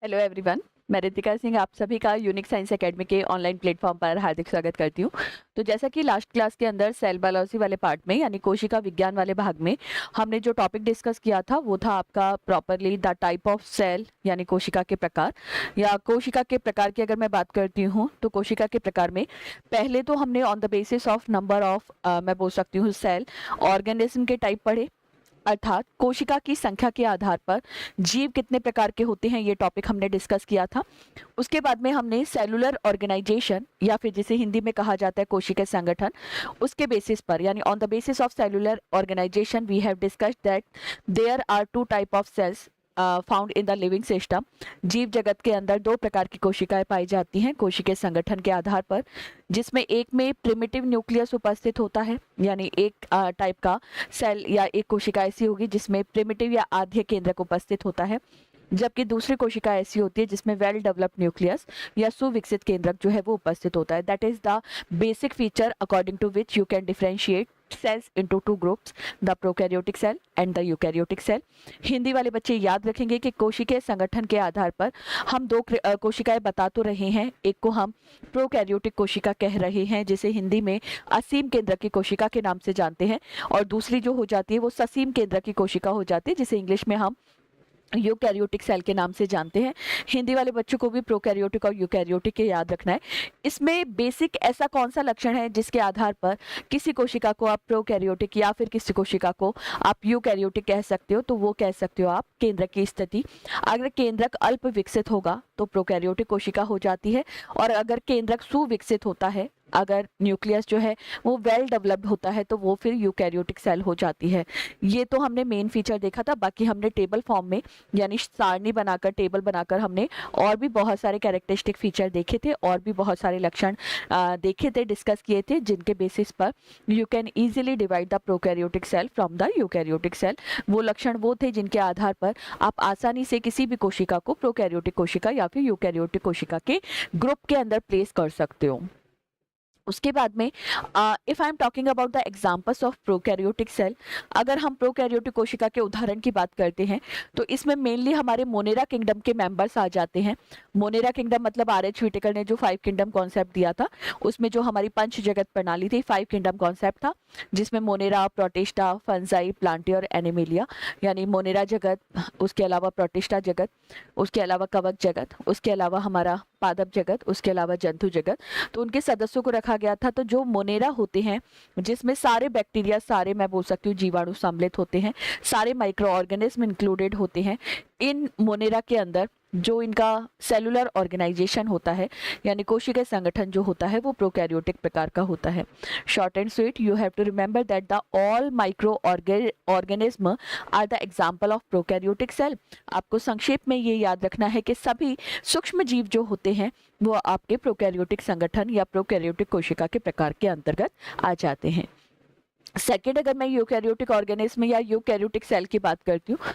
Hello everyone. मैं रितिका सिंह आप सभी का यूनिक साइंस एकेडमी के ऑनलाइन प्लेटफॉर्म पर हार्दिक स्वागत करती हूँ। तो जैसा कि लास्ट क्लास के अंदर सेल बायोलॉजी वाले पार्ट में यानी कोशिका विज्ञान वाले भाग में हमने जो टॉपिक डिस्कस किया था वो था आपका properly the type of cell यानी कोशिका के प्रकार। या कोशिका के प्रकार की अगर मैं बात करती हूँ तो कोशिका के प्रकार में पहले तो हमने on the basis of number of मैं बोल सकती हूँ सेल ऑर्गेनिज्म के टाइप पढ़े, अर्थात कोशिका की संख्या के आधार पर जीव कितने प्रकार के होते हैं ये टॉपिक हमने डिस्कस किया था। उसके बाद में हमने सेलुलर ऑर्गेनाइजेशन या फिर जिसे हिंदी में कहा जाता है कोशिका संगठन, उसके बेसिस पर यानी on the basis of cellular organisation we have discussed that there are two type of cells found in the living system. जीव जगत के अंदर दो प्रकार की कोशिकाएं पाई जाती हैं कोशिकीय संगठन के आधार पर, जिसमें एक में प्रिमिटिव न्यूक्लियस उपस्थित होता है यानी एक टाइप का सेल या एक कोशिका ऐसी होगी जिसमें प्रिमिटिव या आद्य केंद्रक उपस्थित होता है, जबकि दूसरी कोशिका ऐसी होती है जिसमें वेल डेवलप्ड न्यूक्लियस या सुविकसित केंद्रक जो है वो उपस्थित होता है। That is the basic feature according to which you can differentiate cells into two groups, the prokaryotic cell and the eukaryotic cell। Hindi वाले बच्चे याद रखेंगे कि कोशिकीय संगठन के आधार पर हम दो कोशिकाएं बता तो रहे हैं। एक को हम प्रोकैरियोटिक कोशिका कह रहे हैं जिसे हिंदी में असीम केंद्र की कोशिका के नाम से जानते हैं, और दूसरी जो हो जाती है वो ससीम केंद्र की कोशिका हो जाती है जिसे इंग्लिश में हम यूकैरियोटिक सेल के नाम से जानते हैं। हिंदी वाले बच्चों को भी प्रोकैरियोटिक और यूकैरियोटिक के याद रखना है। इसमें बेसिक ऐसा कौन सा लक्षण है जिसके आधार पर किसी कोशिका को आप प्रोकैरियोटिक या फिर किसी कोशिका को आप यूकैरियोटिक कह सकते हो, तो वो कह सकते हो आप केंद्रक की स्थिति। अगर केंद्रक अल्प विकसित होगा तो प्रोकैरियोटिक कोशिका हो जाती है, और अगर केंद्रक सुविकसित होता है, अगर न्यूक्लियस जो है वो वेल डेवलप्ड होता है, तो वो फिर यूकैरियोटिक सेल हो जाती है। ये तो हमने मेन फीचर देखा था। बाकी हमने टेबल फॉर्म में यानी सारणी बनाकर टेबल बनाकर हमने और भी बहुत सारे कैरेक्टरिस्टिक फीचर देखे थे और भी बहुत सारे लक्षण देखे थे, डिस्कस किए थे, जिनके बेसिस पर you can easily divide the prokaryotic cell from the eukaryotic cell. वो लक्षण वो थे जिनके आधार पर आप आसानी से किसी भी कोशिका को प्रोकैरियोटिक कोशिका या फिर यूकैरियोटिक कोशिका के ग्रुप के अंदर प्लेस कर सकते हो। उसके बाद में if I am talking about the examples of prokaryotic cell, अगर हम प्रोकैरियोटिक कोशिका के उदाहरण की बात करते हैं तो इसमें मेनली हमारे मोनेरा किंगडम के मेंबर्स आ जाते हैं। मोनेरा किंगडम मतलब आर.एच. व्हिटेकर ने जो 5 किंगडम कॉन्सेप्ट दिया था उसमें जो हमारी पंच जगत प्रणाली थी 5 किंगडम कॉन्सेप्ट था, जिसमें मोनेरा, प्रोटिस्टा, फंजाई, प्लांटी और एनिमेलिया यानी मोनेरा जगत, उसके अलावा प्रोटिस्टा जगत, उसके अलावा कवक जगत, उसके अलावा हमारा पादप जगत, उसके अलावा जंतु जगत, तो उनके सदस्यों को रखा गया था। तो जो मोनेरा होते हैं जिसमें सारे बैक्टीरिया, सारे मैं बोल सकती हूँ जीवाणु सम्मिलित होते हैं, सारे माइक्रो ऑर्गेनिज्म इंक्लूडेड होते हैं। इन मोनेरा के अंदर जो इनका सेलुलर ऑर्गेनाइजेशन होता है यानी कोशिकीय संगठन जो होता है वो प्रोकैरियोटिक प्रकार का होता है। Short and sweet, you have to remember that the all micro organism are the example of prokaryotic cell. आपको संक्षेप में ये याद रखना है कि सभी सूक्ष्म जीव जो होते हैं वो आपके प्रोकैरियोटिक संगठन या प्रोकैरियोटिक कोशिका के प्रकार के अंतर्गत आ जाते हैं। सेकेंड, अगर मैं यूकैरियोटिक ऑर्गेनिज्म या यूकैरियोटिक सेल की बात करती हूँ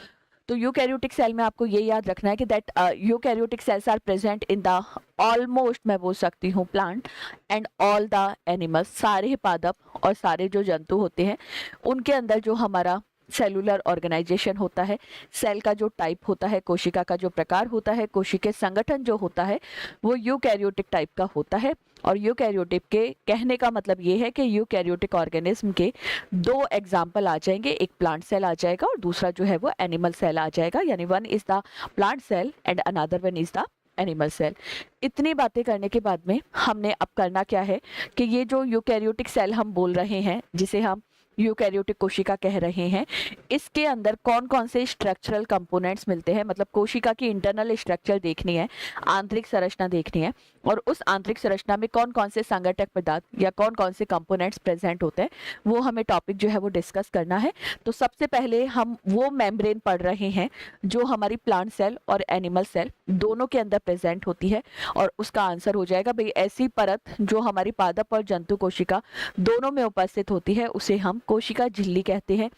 तो यूकैरियोटिक सेल में आपको ये याद रखना है कि that eukaryotic cells are present in the almost मैं बोल सकती हूँ plant and all the animals. सारे पादप और सारे जो जंतु होते हैं उनके अंदर जो हमारा सेलुलर ऑर्गेनाइजेशन होता है, सेल का जो टाइप होता है, कोशिका का जो प्रकार होता है, कोशिकीय संगठन जो होता है वो यूकैरियोटिक टाइप का होता है। और यूकैरियोटिक के कहने का मतलब ये है कि यूकैरियोटिक ऑर्गेनिज्म के दो एग्जाम्पल आ जाएंगे, एक प्लांट सेल आ जाएगा और दूसरा जो है वो एनिमल सेल आ जाएगा, यानी one is the plant cell and another one is the animal cell. इतनी बातें करने के बाद में हमने अब करना क्या है कि ये जो यूकैरियोटिक सेल हम बोल रहे हैं जिसे हम यूकैरियोटिक कोशिका कह रहे हैं, इसके अंदर कौन कौन से स्ट्रक्चरल कंपोनेंट्स मिलते हैं, मतलब कोशिका की इंटरनल स्ट्रक्चर देखनी है, आंतरिक संरचना देखनी है, और उस आंतरिक संरचना में कौन कौन से संघटक पदार्थ या कौन कौन से कंपोनेंट्स प्रेजेंट होते हैं, वो हमें टॉपिक जो है वो डिस्कस करना है। तो सबसे पहले हम वो मेम्ब्रेन पढ़ रहे हैं जो हमारी प्लांट सेल और एनिमल सेल दोनों के अंदर प्रेजेंट होती है, और उसका आंसर हो जाएगा भाई ऐसी परत जो हमारी पादप और जंतु कोशिका दोनों में उपस्थित होती है उसे हम कोशिका झिल्ली कहते हैं।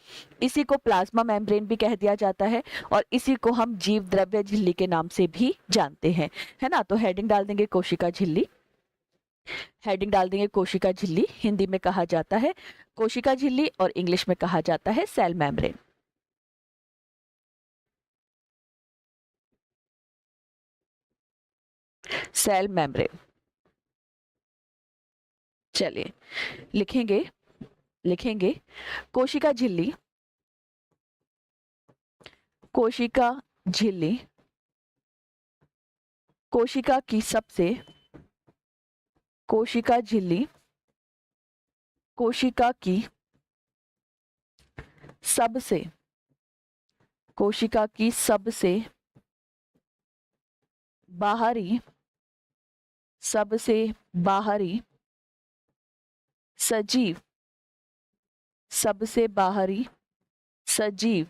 इसी को प्लाज्मा मेम्ब्रेन भी कह दिया जाता है और इसी को हम जीव द्रव्य झिल्ली के नाम से भी जानते हैं, है ना। तो हेडिंग डाल देंगे कोशिका झिल्ली, हेडिंग डाल देंगे कोशिका झिल्ली। हिंदी में कहा जाता है कोशिका झिल्ली और इंग्लिश में कहा जाता है सेल मेम्ब्रेन। Cell membrane. चलिए लिखेंगे, लिखेंगे कोशिका झिल्ली, कोशिका झिल्ली कोशिका की सबसे, कोशिका झिल्ली कोशिका की सबसे, कोशिका की सबसे बाहरी, सबसे बाहरी सजीव, सबसे बाहरी सजीव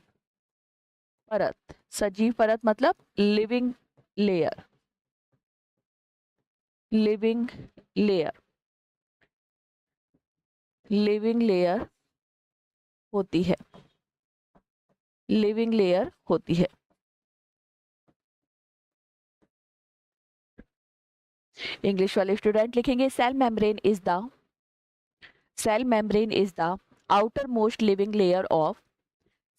परत, सजीव परत मतलब living layer, living layer, living layer होती है, लिविंग लेयर होती है। इंग्लिश वाले स्टूडेंट लिखेंगे cell membrane is the, cell membrane is the outer most living layer of,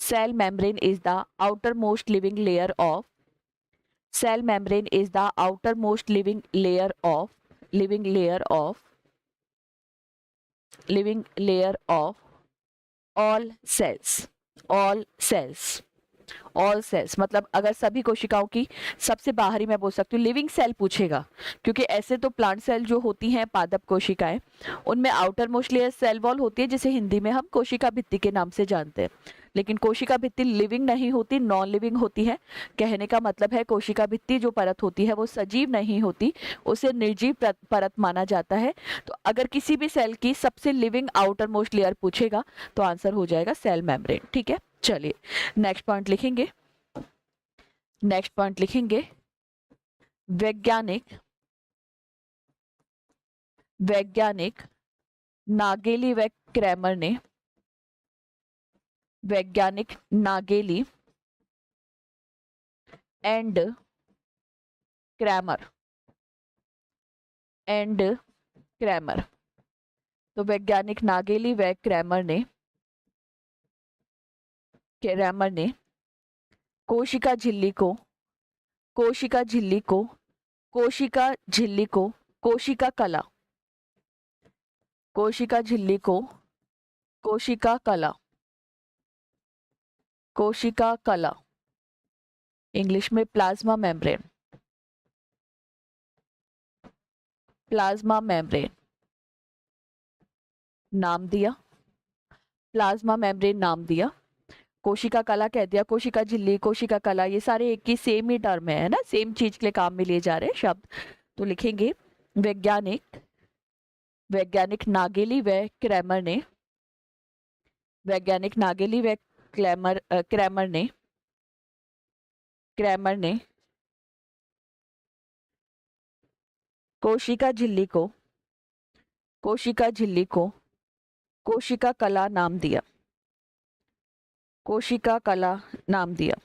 cell membrane is the outermost living layer of, cell membrane is the outermost living layer of, living layer of, living layer of all cells, all cells, all cells मतलब अगर सभी कोशिकाओं की सबसे बाहरी, मैं बोल सकती हूँ लिविंग सेल पूछेगा, क्योंकि ऐसे तो प्लांट सेल जो होती हैं पादप कोशिकाएं, उनमें outer most layer cell wall होती है जिसे हिंदी में हम कोशिका भित्ति के नाम से जानते हैं। लेकिन कोशिका भित्ति लिविंग नहीं होती, नॉन लिविंग होती है। कहने का मतलब है कोशिका भित्ति जो परत होती है वो सजीव नहीं होती, उसे निर्जीव परत माना जाता है। तो अगर किसी भी सेल की सबसे लिविंग आउटर मोस्ट लेयर पूछेगा तो आंसर हो जाएगा सेल मेम्ब्रेन। ठीक है, चलिए नेक्स्ट पॉइंट लिखेंगे, नेक्स्ट पॉइंट लिखेंगे वैज्ञानिक, वैज्ञानिक नागेली व क्रैमर ने, वैज्ञानिक नागेली एंड क्रैमर, एंड क्रैमर, तो वैज्ञानिक नागेली व क्रैमर ने, क्रैमर ने कोशिका झिल्ली को, कोशिका झिल्ली को, कोशिका झिल्ली को, कोशिका कला, कोशिका झिल्ली को, कोशिका कला, कोशिका कला, इंग्लिश में प्लाज्मा मेम्ब्रेन, प्लाज्मा मेम्ब्रेन नाम दिया, प्लाज्मा मेम्ब्रेन नाम दिया, कोशिका कला कह दिया, कोशिका झिल्ली, कोशिका कला, ये सारे एक ही सेम ही टर्म है ना, सेम चीज के लिए काम में लिए जा रहे हैं शब्द। तो लिखेंगे वैज्ञानिक, वैज्ञानिक नागेली व क्रैमर ने, वैज्ञानिक नागेली व क्रैमर ने, क्रैमर ने कोशिका झिल्ली को, कोशिका झिल्ली को कोशिका कला नाम दिया, कोशिका कला नाम दिया,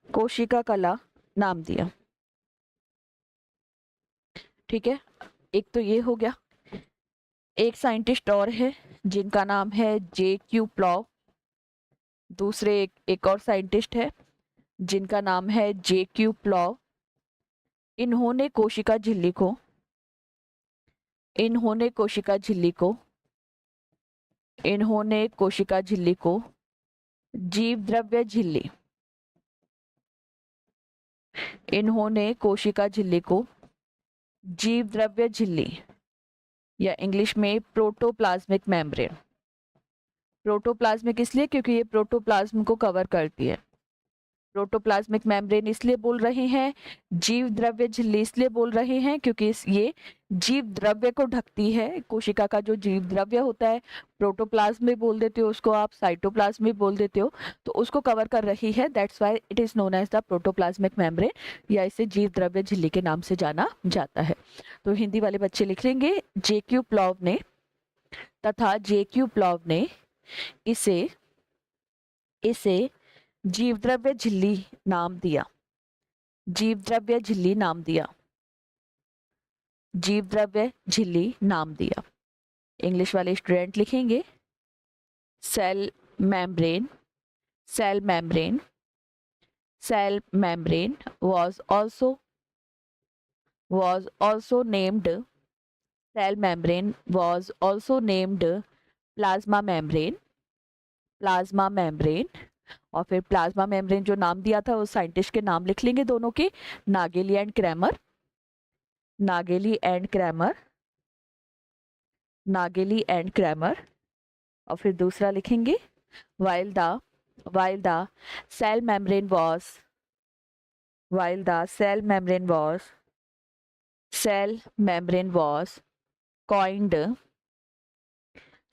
कोशिका कला नाम दिया। ठीक है, एक तो ये हो गया। एक साइंटिस्ट और है जिनका नाम है JQ प्लॉव, दूसरे एक और साइंटिस्ट है जिनका नाम है JQ प्लॉव। इन्होंने कोशिका झिल्ली को, इन्होंने कोशिका झिल्ली को, इन्होंने कोशिका झिल्ली को जीव द्रव्य झिल्ली, इन्होंने कोशिका झिल्ली को जीव द्रव्य झिल्ली या इंग्लिश में प्रोटोप्लाज्मिक मेम्ब्रेन, प्रोटोप्लाज्मिक इसलिए क्योंकि ये प्रोटोप्लाज्म को कवर करती है। प्रोटोप्लाज्मिक मेम्ब्रेन इसलिए बोल रहे हैं, जीव द्रव्य झिल्ली इसलिए बोल रहे हैं क्योंकि ये जीव द्रव्य को ढकती है। कोशिका का जो जीव द्रव्य होता है, प्रोटोप्लाज्म भी बोल देते हो उसको आप, साइटोप्लाज्म भी बोल देते हो, तो उसको कवर कर रही है। That's why it is known as the protoplasmic membrane, या इसे जीव द्रव्य झिल्ली के नाम से जाना जाता है। तो हिंदी वाले बच्चे लिख लेंगे JQ प्लॉव ने तथा JQ प्लॉव ने इसे, इसे जीवद्रव्य झिल्ली नाम दिया, जीवद्रव्य झिल्ली नाम दिया, जीवद्रव्य झिल्ली नाम दिया। इंग्लिश वाले स्टूडेंट लिखेंगे cell membrane, cell membrane, cell membrane was also named cell membrane was also named plasma membrane और फिर प्लाज्मा मेम्ब्रेन जो नाम दिया था उस साइंटिस्ट के नाम लिख लेंगे दोनों के, नागेली and Cramer, नागेली and Cramer, नागेली and Cramer. और फिर दूसरा लिखेंगे while the cell membrane was while the cell membrane was coined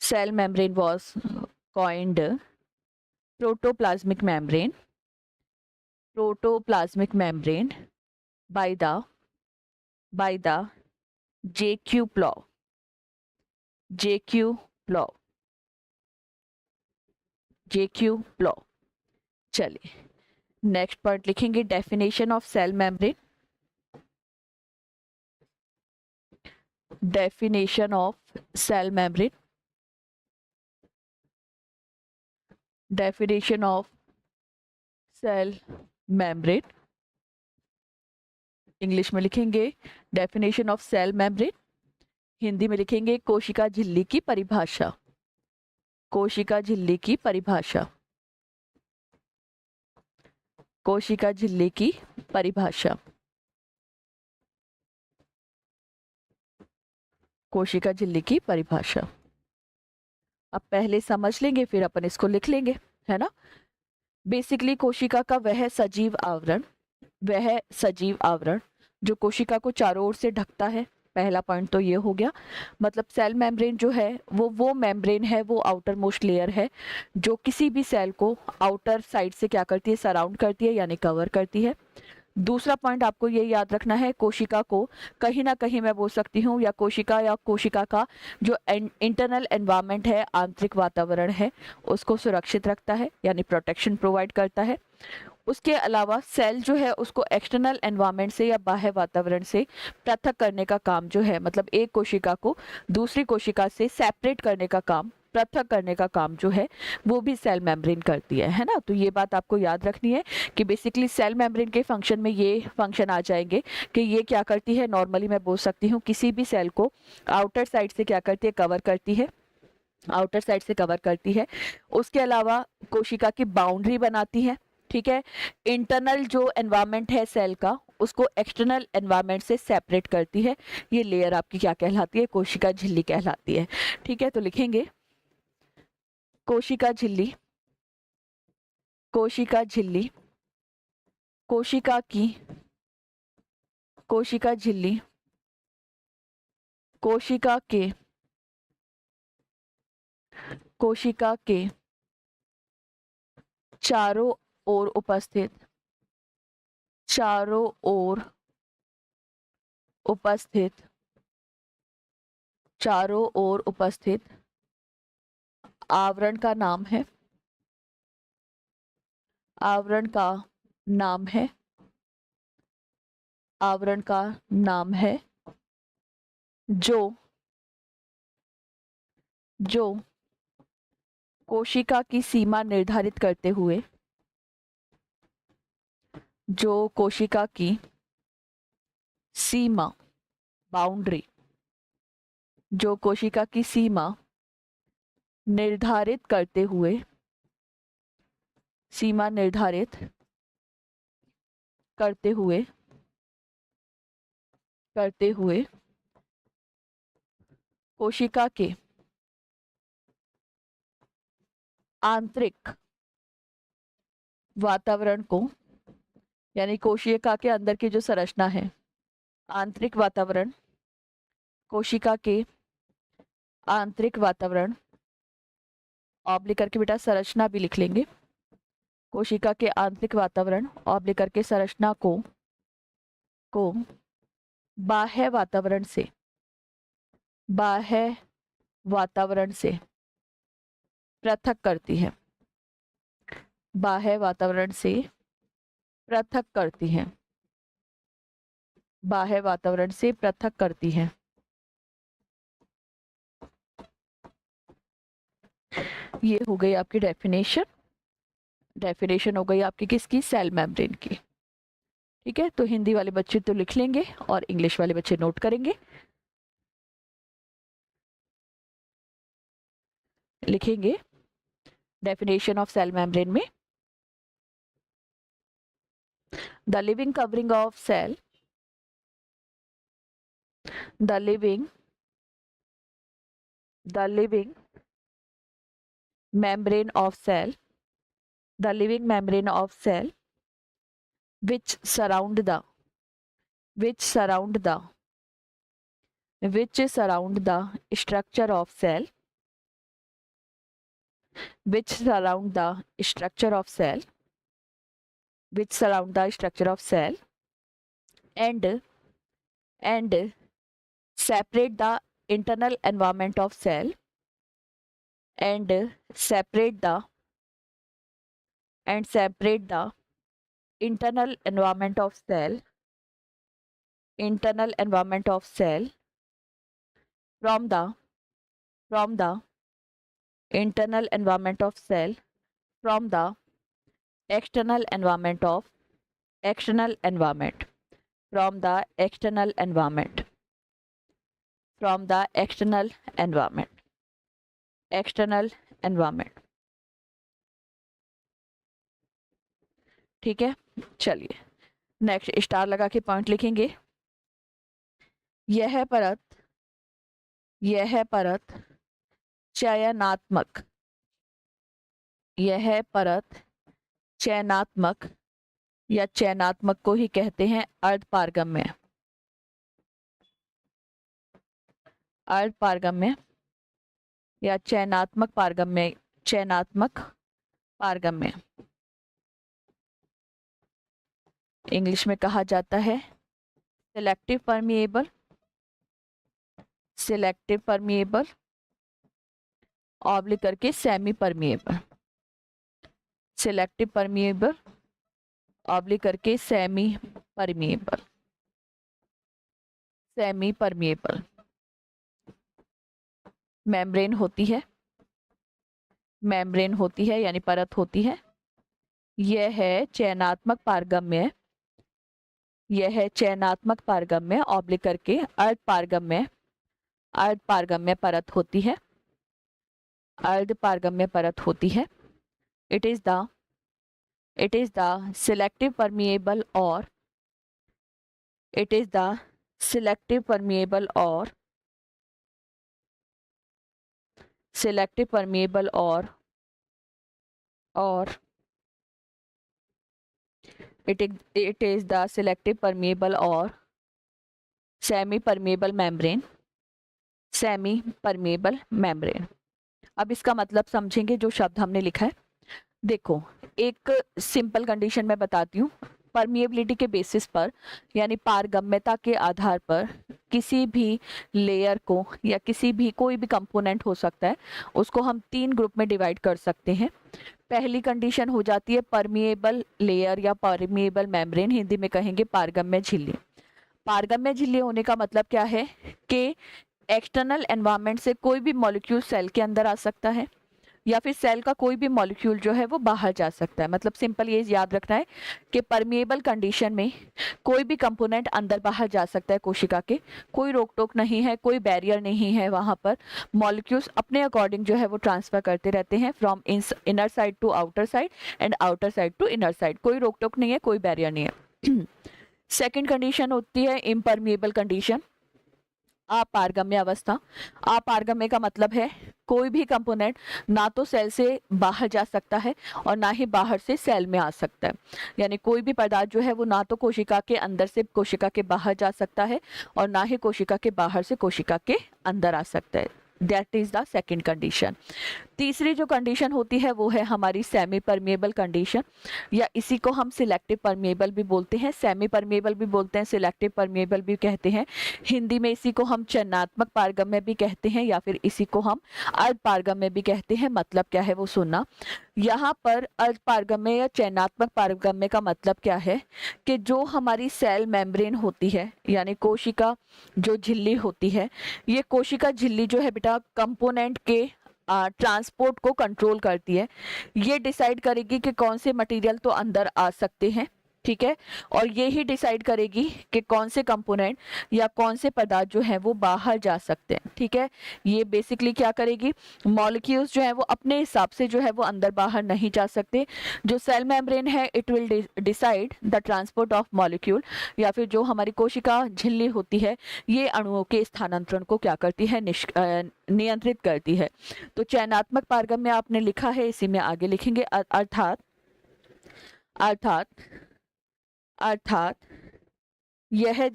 cell membrane was coined protoplasmic membrane by the JQ law। चलिए नेक्स्ट पॉइंट लिखेंगे definition of cell membrane. Definition of cell membrane, definition of cell membrane English में लिखेंगे definition of cell membrane, Hindi में लिखेंगे कोशिका झिल्ली की परिभाषा, कोशिका झिल्ली की परिभाषा, कोशिका झिल्ली की परिभाषा, कोशिका झिल्ली की परिभाषा। अब पहले समझ लेंगे फिर अपन इसको लिख लेंगे, है ना। बेसिकली कोशिका का वह सजीव आवरण जो कोशिका को चारों ओर से ढकता है, पहला पॉइंट तो ये हो गया। मतलब सेल मेम्ब्रेन जो है वो मेम्ब्रेन है, वो आउटर मोस्ट लेयर है जो किसी भी सेल को आउटर साइड से क्या करती है, सराउंड करती है यानी कवर करती है। दूसरा पॉइंट आपको ये याद रखना है, कोशिका को कहीं ना कहीं मैं बोल सकती हूँ या कोशिका का जो इंटरनल एनवायरनमेंट है, आंतरिक वातावरण है, उसको सुरक्षित रखता है यानी प्रोटेक्शन प्रोवाइड करता है। उसके अलावा सेल जो है उसको एक्सटर्नल एनवायरनमेंट से या बाह्य वातावरण से पृथक करने का काम जो है, मतलब एक कोशिका को दूसरी कोशिका से सेपरेट करने का काम, पृथक करने का काम जो है वो भी सेल मेम्ब्रेन करती है ना। तो ये बात आपको याद रखनी है कि बेसिकली सेल मेम्ब्रेन के फंक्शन में ये फंक्शन आ जाएंगे कि ये क्या करती है, नॉर्मली मैं बोल सकती हूँ किसी भी सेल को आउटर साइड से क्या करती है, कवर करती है, आउटर साइड से कवर करती है। उसके अलावा कोशिका की बाउंड्री बनाती है, ठीक है। इंटरनल जो एनवायरनमेंट है सेल का उसको एक्सटर्नल एनवायरनमेंट से सेपरेट करती है। ये लेयर आपकी क्या कहलाती है, कोशिका झिल्ली कहलाती है, ठीक है। तो लिखेंगे कोशिका झिल्ली, कोशिका झिल्ली, कोशिका की, कोशिका झिल्ली कोशिका के चारों ओर उपस्थित, चारों ओर उपस्थित, चारों ओर उपस्थित आवरण का नाम है, आवरण का नाम है, आवरण का नाम है जो कोशिका की सीमा निर्धारित करते हुए, जो कोशिका की सीमा, बाउंड्री, जो कोशिका की सीमा निर्धारित करते हुए, सीमा निर्धारित करते हुए कोशिका के आंतरिक वातावरण को, यानी कोशिका के अंदर की जो संरचना है, आंतरिक वातावरण, कोशिका के आंतरिक वातावरण, ऑब्लिक करके बेटा संरचना भी लिख लेंगे, कोशिका के आंतरिक वातावरण ऑब्लिक करके संरचना को बाह्य वातावरण से, बाह्य वातावरण से पृथक करती है, बाह्य वातावरण से पृथक करती है, बाह्य वातावरण से पृथक करती है। ये हो गई आपकी डेफिनेशन। डेफिनेशन हो गई आपकी किसकी, सेल मेम्ब्रेन की। ठीक है, तो हिंदी वाले बच्चे तो लिख लेंगे और इंग्लिश वाले बच्चे नोट करेंगे। लिखेंगे डेफिनेशन ऑफ सेल मेम्ब्रेन में, the living covering of cell, the living membrane of cell, the living membrane of cell which surround the structure of cell, which surround the structure of cell and separate the internal environment of cell and separate the internal environment of cell from the internal environment of cell from the external environment from the external environment ठीक है, चलिए next star लगा के point लिखेंगे। यह परत चयनात्मक या चयनात्मक को ही कहते हैं अर्धपारगम्य या चयनात्मक पारगम्य इंग्लिश में कहा जाता है सिलेक्टिव परमिएबल ऑब्लिक करके semi permeable, selective permeable oblique करके सेमी परमिएबल मेम्ब्रेन होती है यानी परत होती है। यह है चयनात्मक पारगम्य ऑब्लिक करके अर्धपारगम्य परत होती है। It is the selective permeable और it is the selective permeable or semi permeable membrane। अब इसका मतलब समझेंगे जो शब्द हमने लिखा है। देखो, एक सिंपल कंडीशन में बताती हूँ, परमिएबिलिटी के बेसिस पर यानी पारगम्यता के आधार पर किसी भी लेयर को या कोई भी कंपोनेंट हो सकता है, उसको हम 3 ग्रुप में डिवाइड कर सकते हैं। पहली कंडीशन हो जाती है परमिएबल लेयर या परमिएबल मेम्ब्रेन, हिंदी में कहेंगे पारगम्य झिल्ली। पारगम्य झिल्ली होने का मतलब क्या है कि एक्सटर्नल एनवायरनमेंट से कोई भी मॉलिक्यूल सेल के अंदर आ सकता है या फिर सेल का कोई भी मॉलिक्यूल जो है वो बाहर जा सकता है। मतलब सिंपल ये याद रखना है कि परमिएबल कंडीशन में कोई भी कंपोनेंट अंदर बाहर जा सकता है कोशिका के, कोई रोक टोक नहीं है, कोई बैरियर नहीं है, वहां पर मॉलिक्यूल्स अपने अकॉर्डिंग जो है वो ट्रांसफर करते रहते हैं from inner side to outer side and outer side to inner side. कोई रोक टोक नहीं है, कोई बैरियर नहीं है। सेकेंड कंडीशन होती है इम्परमिएबल कंडीशन, अपारगम्य अवस्था। अपारगम्य का मतलब है कोई भी कंपोनेंट ना तो सेल से बाहर जा सकता है और ना ही बाहर से सेल में आ सकता है। यानी कोई भी पदार्थ जो है वो ना तो कोशिका के अंदर से कोशिका के बाहर जा सकता है और ना ही कोशिका के बाहर से कोशिका के अंदर आ सकता है। That is the second condition. तीसरी जो कंडीशन होती है वो है हमारी सेमी परमिएबल कंडीशन, या इसी को हम सिलेक्टिव परमिएबल भी बोलते हैं, सेमी परमिएबल भी बोलते हैं, सिलेक्टिव परमिएबल भी कहते हैं। हिंदी में इसी को हम चयनात्मक पारगम्य भी कहते हैं या फिर इसी को हम अर्ध पारगम्य भी कहते हैं। मतलब क्या है वो सुनना। यहाँ पर अर्ध पारगम्य या चयनात्मक पारगम्य का मतलब क्या है कि जो हमारी सेल मेम्ब्रेन होती है यानी कोशिका जो झिल्ली होती है, ये कोशिका झिल्ली जो है बेटा कंपोनेंट के ट्रांसपोर्ट को कंट्रोल करती है। ये डिसाइड करेगी कि कौन से मटेरियल तो अंदर आ सकते हैं, ठीक है, और ये ही डिसाइड करेगी कि कौन से कंपोनेंट या कौन से पदार्थ जो है वो बाहर जा सकते हैं, ठीक है। ये बेसिकली क्या करेगी, मॉलिक्यूल्स जो है वो अपने हिसाब से जो है वो अंदर बाहर नहीं जा सकते। जो सेल मेम्ब्रेन है it will decide the transport of molecule, या फिर जो हमारी कोशिका झिल्ली होती है ये अणुओं के स्थानांतरण को क्या करती है, नियंत्रित करती है। तो चयनात्मक पारगम्य में आपने लिखा है, इसी में आगे लिखेंगे अर्थात अर्थात अर्थात यह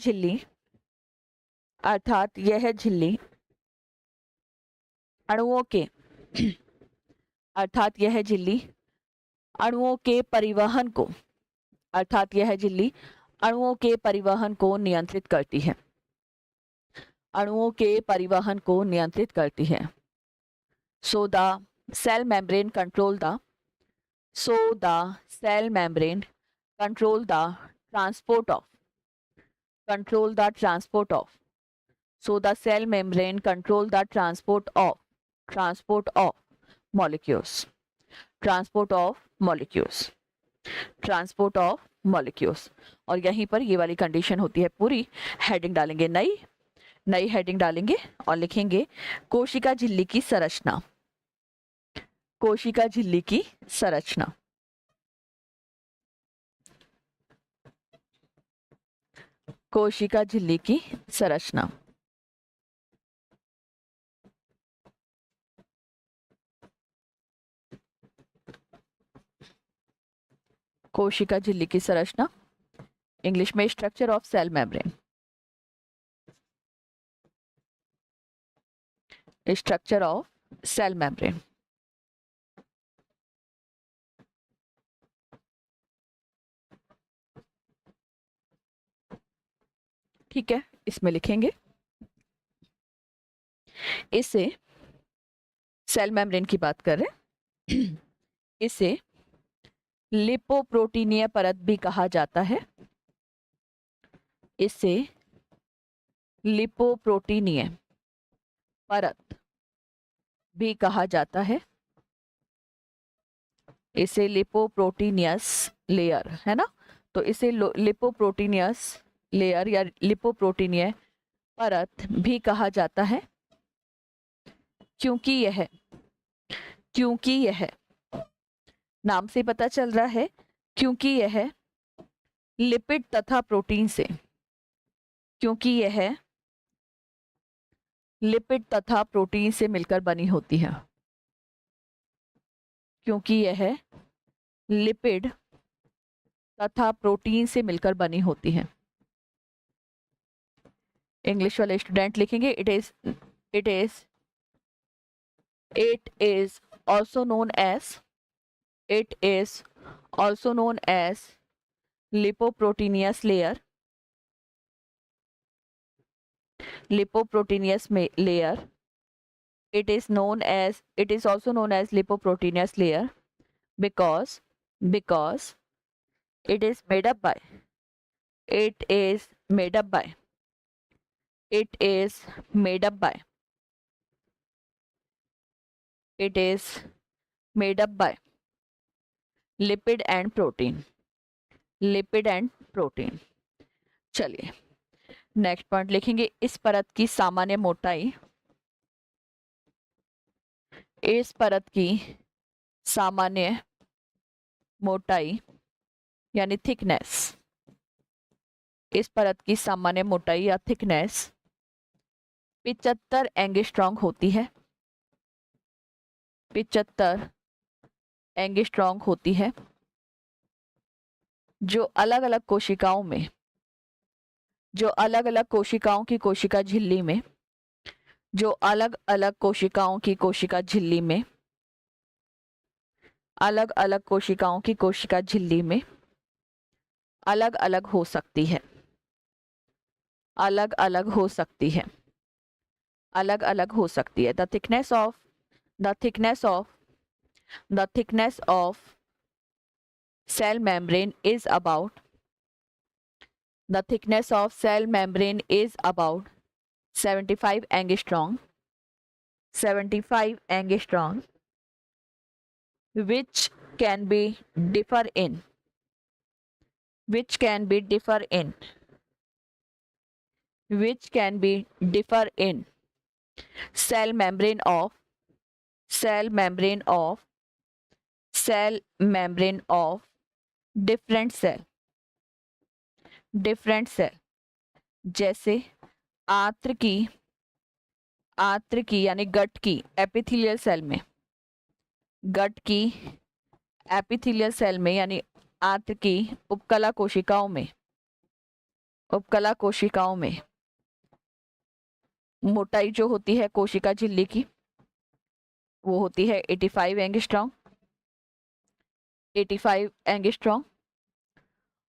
झिल्ली अणुओं के अर्थात यह झिल्ली अणुओं के परिवहन को नियंत्रित करती है, so the cell membrane control the transport of molecules और यहीं पर ये वाली कंडीशन होती है पूरी। हेडिंग डालेंगे, नई हेडिंग डालेंगे और लिखेंगे कोशिका झिल्ली की संरचना। कोशिका झिल्ली की संरचना कोशिका झिल्ली की संरचना, इंग्लिश में structure of cell membrane. Structure of cell membrane. ठीक है, इसमें लिखेंगे, इसे सेल मेम्ब्रेन की बात कर रहे हैं, इसे लिपोप्रोटीनीय परत भी कहा जाता है। इसे लिपोप्रोटीनीय परत भी कहा जाता है। इसे लिपोप्रोटीनियस लेयर, है ना, तो इसे लिपोप्रोटीनियस लेयर या लिपोप्रोटीनीय परत भी कहा जाता है, क्योंकि यह नाम से पता चल रहा है, क्योंकि यह लिपिड तथा प्रोटीन से मिलकर बनी होती है। क्योंकि यह लिपिड तथा प्रोटीन से मिलकर बनी होती है। इंग्लिश वाले स्टूडेंट लिखेंगे it is also known as lipoproteinous layer, it is also known as lipoproteinous layer because it is made up by lipid and protein। चलिए नेक्स्ट पॉइंट लिखेंगे, इस परत की सामान्य मोटाई, यानी थिकनेस, इस परत की सामान्य मोटाई या थिकनेस 75 एंगस्ट्रॉम होती है। 75 एंगस्ट्रॉम होती है, जो अलग अलग कोशिकाओं की कोशिका झिल्ली में, अलग अलग कोशिकाओं की कोशिका झिल्ली में अलग अलग हो सकती है। The thickness of cell membrane is about 75 angstrom 75 angstrom, which can be differ in, which can be differ in, which can be differ in cell membrane of, cell membrane of, cell membrane of different cell, different cell, जैसे आंत्र की, आंत्र की यानी गट की epithelial cell में, गट की epithelial cell में यानी आंत्र की उपकला कोशिकाओं में, उपकला कोशिकाओं में मोटाई जो होती है कोशिका झिल्ली की वो होती है 85 एंगस्ट्रॉम, 85 एंगस्ट्रॉम।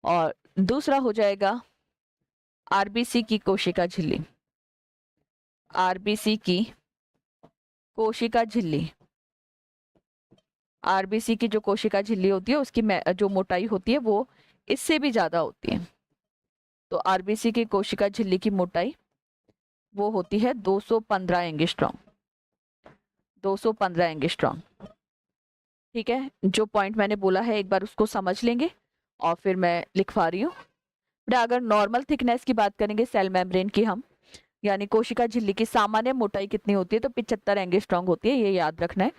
और दूसरा हो जाएगा आरबीसी की कोशिका झिल्ली, आरबीसी की कोशिका झिल्ली, आरबीसी की जो कोशिका झिल्ली होती है उसकी जो मोटाई होती है वो इससे भी ज्यादा होती है। तो आरबीसी की कोशिका झिल्ली की मोटाई वो होती है 215 एंगस्ट्रॉम, 215 एंगस्ट्रॉम। ठीक है, जो पॉइंट मैंने बोला है एक बार उसको समझ लेंगे और फिर मैं लिखवा रही हूँ। अगर नॉर्मल थिकनेस की बात करेंगे सेल मेम्ब्रेन की हम, यानी कोशिका झिल्ली की सामान्य मोटाई कितनी होती है तो 75 एंगस्ट्रॉम होती है, ये याद रखना है।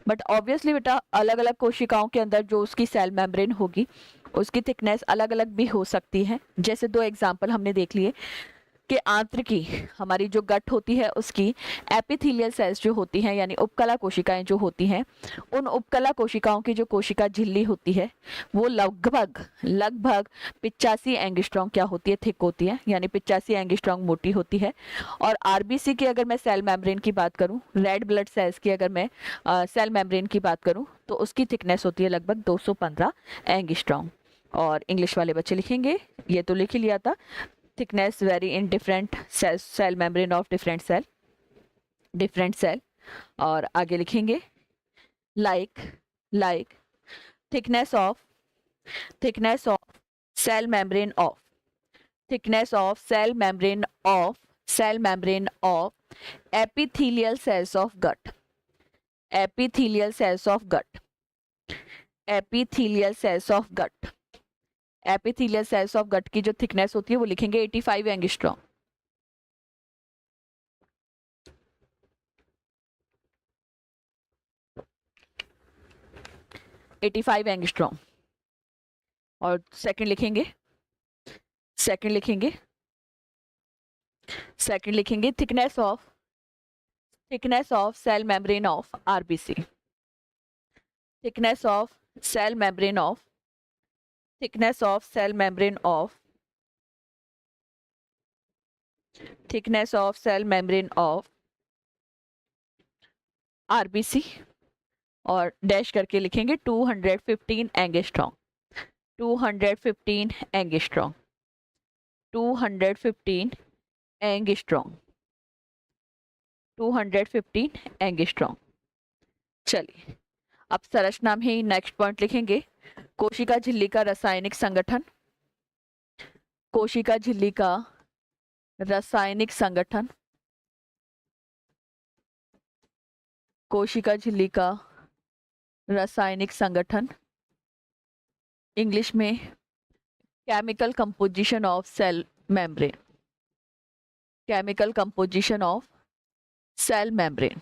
बट ऑब्वियसली बेटा अलग अलग कोशिकाओं के अंदर जो उसकी सेल मेम्ब्रेन होगी उसकी थिकनेस अलग अलग भी हो सकती है। जैसे दो एग्जांपल हमने देख लिए कि आंत्र की हमारी जो गट होती है उसकी एपिथेलियल सेल्स जो होती हैं यानी उपकला कोशिकाएं जो होती हैं, उन उपकला कोशिकाओं की जो कोशिका झिल्ली होती है वो लगभग लगभग 85 एंगस्ट्रॉम क्या होती है, थिक होती है, यानी 85 एंगस्ट्रॉम मोटी होती है। और आरबीसी की अगर मैं सेल मेम्ब्रेन की बात करूं, रेड ब्लड सेल्स की अगर मैं सेल मेम्ब्रेन की बात करूं तो उसकी थिकनेस होती है लगभग 215 एंगस्ट्रॉम। और इंग्लिश वाले बच्चे लिखेंगे, ये तो लिख ही लिया था, thickness vary in different cells, cell membrane of different cell, different cell। और आगे लिखेंगे like, like thickness of, thickness of cell membrane of, thickness of cell membrane of, cell membrane of epithelial cells of gut, epithelial cells of gut, epithelial cells of gut, epithelial cells of gut की जो thickness होती है वो लिखेंगे 85 angstrom. 85 angstrom. और second लिखेंगे, second लिखेंगे, second लिखेंगे thickness of, thickness of cell membrane of RBC, thickness of cell membrane of, thickness of cell membrane of, thickness of cell membrane of RBC। और डैश करके लिखेंगे 215 एंगस्ट्रॉम, 215 एंगस्ट्रॉम, 215 एंगस्ट्रॉम, 215 एंगस्ट्रॉम। चलिए अब संरचना में ही next point लिखेंगे कोशिका झिल्ली का रासायनिक संगठन, कोशिका झिल्ली का रासायनिक संगठन, कोशिका झिल्ली का रासायनिक संगठन, इंग्लिश में chemical composition of cell membrane, chemical composition of cell membrane,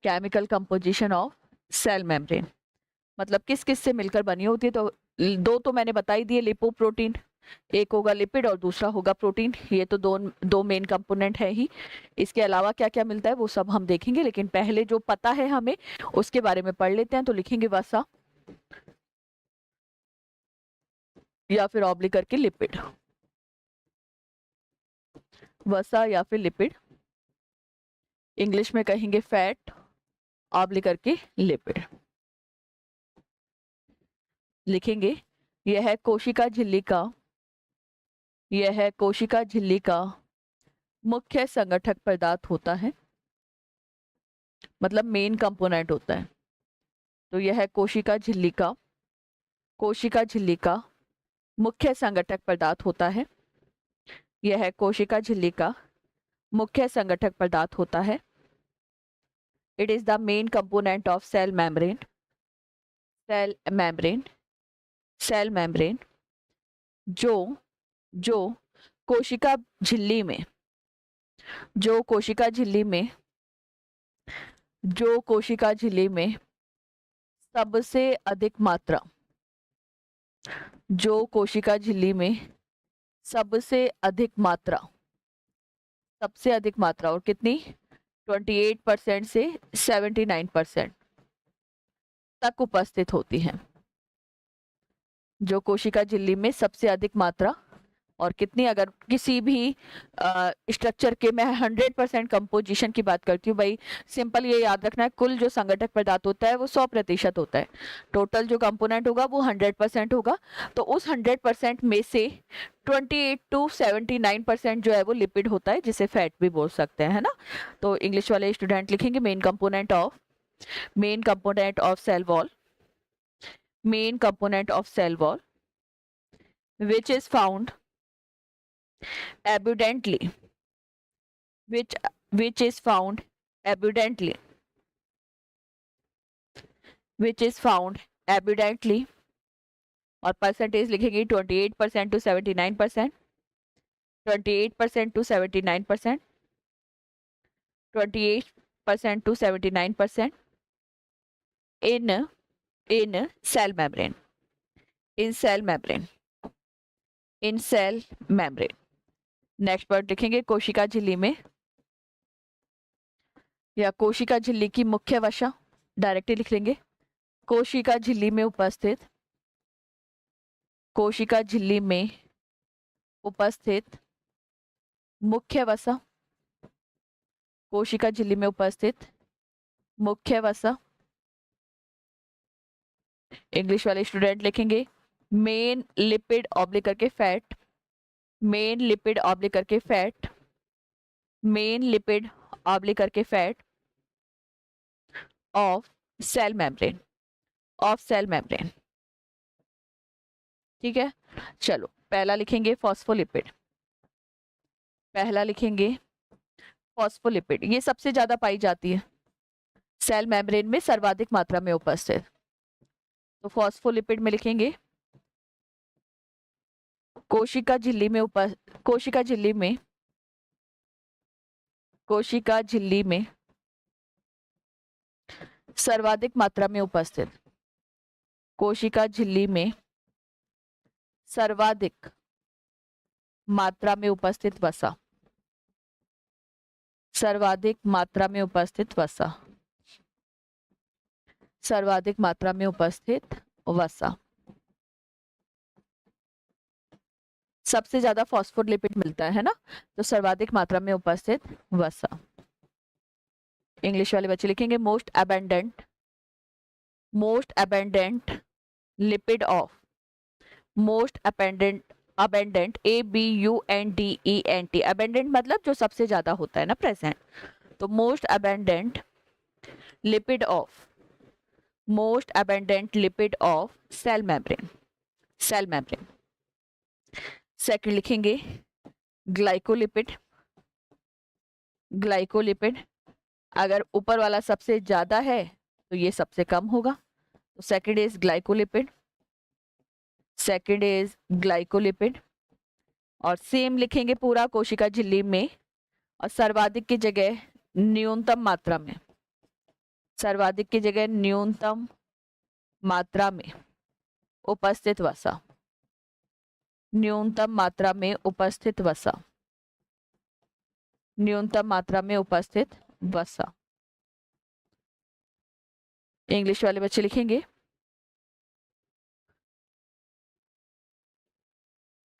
chemical composition of cell membrane मतलब किस किस से मिलकर बनी होती है। तो दो तो मैंने बता ही दिए, लिपोप्रोटीन, एक होगा लिपिड और दूसरा होगा प्रोटीन, ये तो दो मेन कंपोनेंट है ही। इसके अलावा क्या क्या मिलता है वो सब हम देखेंगे, लेकिन पहले जो पता है हमें उसके बारे में पढ़ लेते हैं। तो लिखेंगे वसा या फिर ऑब्लिक करके लिपिड, वसा या फिर लिपिड, इंग्लिश में कहेंगे फैट ऑब्लिक करके लिपिड। लिखेंगे यह है कोशिका झिल्ली का, यह है कोशिका झिल्ली का मुख्य संगठक पदार्थ होता है, मतलब मेन कंपोनेंट होता है। तो यह है कोशिका झिल्ली का, कोशिका झिल्ली का मुख्य संगठक पदार्थ होता है, यह है कोशिका झिल्ली का मुख्य संगठक पदार्थ होता है। It is the main component of cell membrane. Cell membrane, cell membrane जो जो कोशिका झिल्ली में, जो कोशिका झिल्ली में, जो कोशिका झिल्ली में सबसे अधिक मात्रा, जो कोशिका झिल्ली में सबसे अधिक मात्रा, सबसे अधिक मात्रा और कितनी, 28% से 79% तक उपस्थित होती है। जो कोशिका झिल्ली में सबसे अधिक मात्रा और कितनी, अगर किसी भी स्ट्रक्चर के, मैं 100% कंपोजिशन की बात करती हूँ भाई, सिंपल ये याद रखना है, कुल जो संगठक पदार्थ होता है वो 100% होता है, टोटल जो कंपोनेंट होगा वो 100% होगा। तो उस 100% में से 28 to 79% जो है वो लिपिड होता है, जिसे फैट भी बोल सकते हैं, है ना। तो इंग्लिश वाले स्टूडेंट लिखेंगे main component of cell wall, main component of cell wall which is found abundantly, which is found abundantly, which is found abundantly, और परसेंटेज लिखेंगे 28% to 79%, 28% to 79%, 28% to 79% in cell membrane, in cell membrane, in cell membrane। Next word लिखेंगे कोशिका झिल्ली में या कोशिका झिल्ली की मुख्य वसा, डायरेक्टली लिख लेंगे कोशिका झिल्ली में उपस्थित, कोशिका झिल्ली में उपस्थित मुख्य वसा, कोशिका झिल्ली में उपस्थित मुख्य वसा। इंग्लिश वाले स्टूडेंट लिखेंगे मेन लिपिड ऑब्लिक करके फैट, मेन लिपिड ऑब्लिक करके फैट, मेन लिपिड ऑब्लिक करके fat of cell membrane, of cell membrane. ठीक है, चलो पहला लिखेंगे फॉस्फोलिपिड, पहला लिखेंगे फॉस्फोलिपिड, ये सबसे ज्यादा पाई जाती है सेल मेम्ब्रेन में, सर्वाधिक मात्रा में उपस्थित। तो फॉस्फोलिपिड में लिखेंगे कोशिका झिल्ली में कोशिका झिल्ली में, कोशिका झिल्ली में सर्वाधिक मात्रा में उपस्थित, कोशिका झिल्ली में सर्वाधिक मात्रा में उपस्थित वसा, सर्वाधिक मात्रा में उपस्थित वसा, सर्वाधिक मात्रा में उपस्थित वसा। सबसे ज्यादा फॉस्फोलिपिड मिलता है ना, तो सर्वाधिक मात्रा में उपस्थित वसा। इंग्लिश वाले बच्चे लिखेंगे most abundant, most abundant lipid of, most abundant, abundant ABUNDENT, abundant मतलब जो सबसे ज्यादा होता है ना, प्रेजेंट। तो most abundant lipid of, most abundant lipid of cell membrane, cell membrane. Second लिखेंगे ग्लाइकोलिपिड, ग्लाइकोलिपिड, अगर ऊपर वाला सबसे ज्यादा है तो ये सबसे कम होगा, तो second is glycolipid, second is glycolipid. और सेम लिखेंगे पूरा कोशिका झिल्ली में, और सर्वाधिक की जगह न्यूनतम मात्रा में, सर्वाधिक की जगह न्यूनतम मात्रा में उपस्थित वसा, न्यूनतम मात्रा में उपस्थित वसा, न्यूनतम मात्रा में उपस्थित वसा। इंग्लिश वाले बच्चे लिखेंगे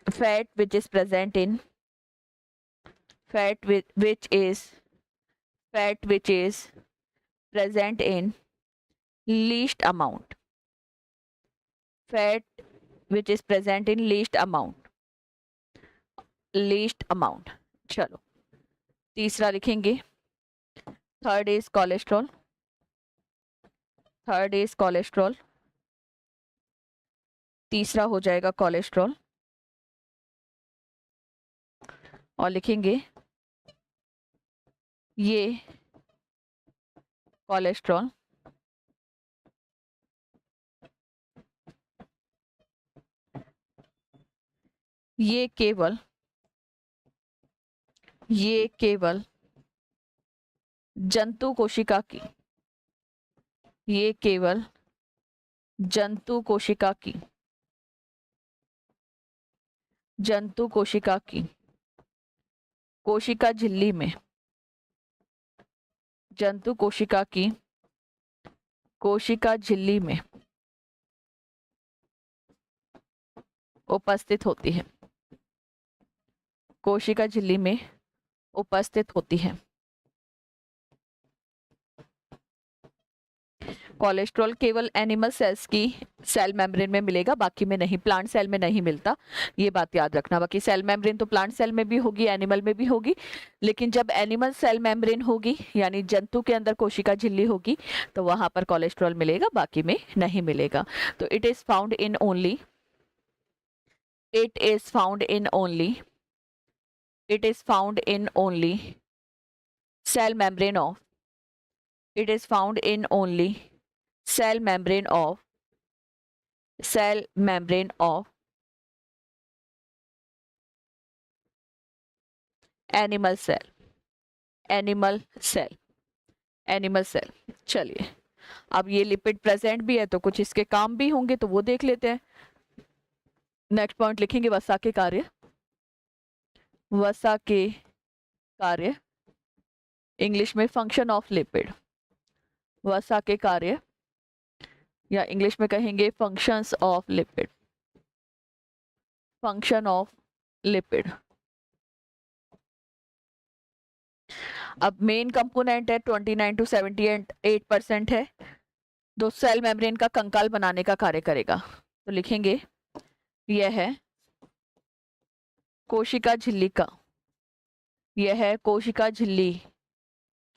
fat which is present in, fat which is, fat which is present in least amount, fat which is present in least amount, least amount। चलो तीसरा लिखेंगे third is cholesterol, third is cholesterol, तीसरा हो जाएगा cholesterol. और लिखेंगे ये cholesterol ये केवल जंतु कोशिका की ये केवल जंतु कोशिका की कोशिका झिल्ली में जंतु कोशिका की कोशिका झिल्ली में उपस्थित होती है। कोशिका झिल्ली में उपस्थित होती है। कोलेस्ट्रॉल केवल एनिमल सेल्स की सेल मेम्ब्रेन में मिलेगा, बाकी में नहीं, प्लांट सेल में नहीं मिलता, ये बात याद रखना। बाकी सेल मेम्ब्रेन तो प्लांट सेल में भी होगी, एनिमल में भी होगी, लेकिन जब एनिमल सेल मेम्ब्रेन होगी यानी जंतु के अंदर कोशिका झिल्ली होगी तो वहां पर कोलेस्ट्रॉल मिलेगा, बाकी में नहीं मिलेगा। तो it is found in only cell membrane of cell membrane of animal cell। चलिए, अब ये लिपिड प्रेजेंट भी है तो कुछ इसके काम भी होंगे, तो वो देख लेते हैं। नेक्स्ट पॉइंट लिखेंगे वसा के कार्य, इंग्लिश में फंक्शन ऑफ लिपिड। वसा के कार्य या इंग्लिश में कहेंगे functions of lipid, function of lipid. अब मेन कंपोनेंट है 29 to 78% है, जो सेल मेम्ब्रेन का कंकाल बनाने का कार्य करेगा। तो लिखेंगे यह है कोशिका झिल्ली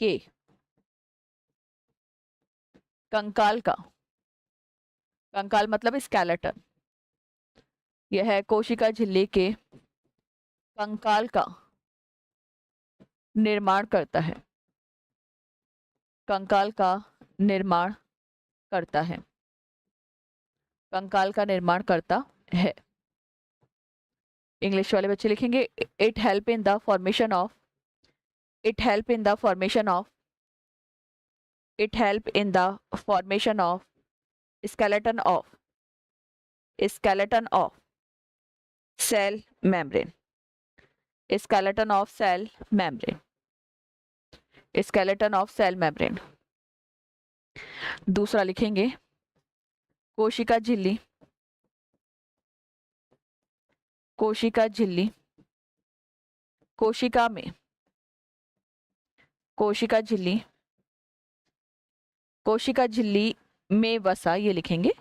के कंकाल मतलब स्केलेटन। यह है कोशिका झिल्ली के कंकाल का निर्माण करता है, कंकाल का निर्माण करता है। इंग्लिश वाले बच्चे लिखेंगे it help in the formation of skeleton of cell membrane। दूसरा लिखेंगे कोशिका झिल्ली कोशिका झिल्ली में वसा, ये लिखेंगे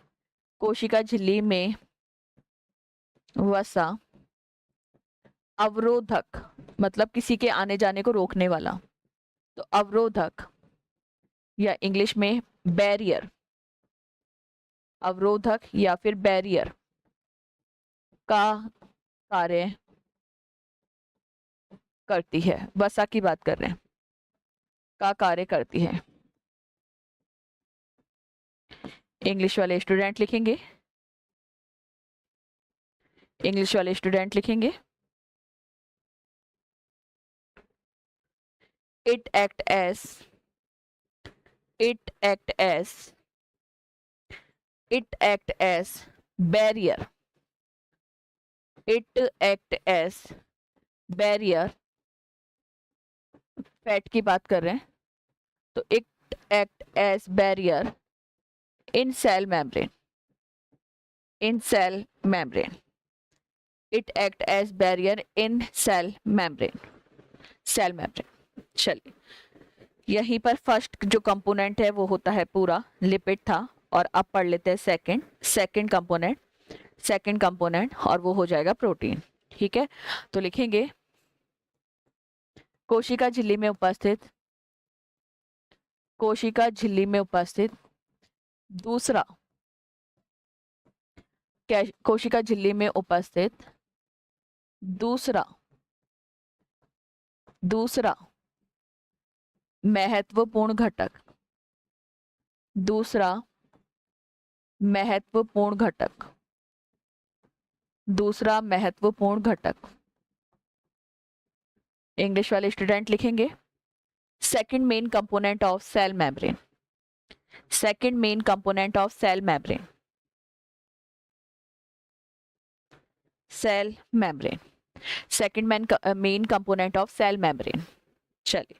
कोशिका झिल्ली में वसा अवरोधक, मतलब किसी के आने जाने को रोकने वाला, तो अवरोधक या इंग्लिश में बैरियर, अवरोधक या फिर बैरियर का कार्य करती है। वसा की बात कर रहे हैं, का कार्य करती है। इंग्लिश वाले स्टूडेंट लिखेंगे it act as barrier, fat की बात कर रहे हैं, तो it act as barrier in cell membrane, it act as barrier in cell membrane। चलिए, यहीं पर फर्स्ट जो कंपोनेंट है वो होता है पूरा लिपिड था, और अब पढ़ लेते हैं सेकंड कंपोनेंट, और वो हो जाएगा प्रोटीन। ठीक है, तो लिखेंगे कोशिका झिल्ली में उपस्थित दूसरा कोशिका झिल्ली में उपस्थित दूसरा महत्वपूर्ण घटक, दूसरा महत्वपूर्ण घटक, दूसरा महत्वपूर्ण घटक। इंग्लिश वाले स्टूडेंट लिखेंगे second main component of cell membrane, second main component of cell membrane, cell membrane, second main component of cell membrane. चलिए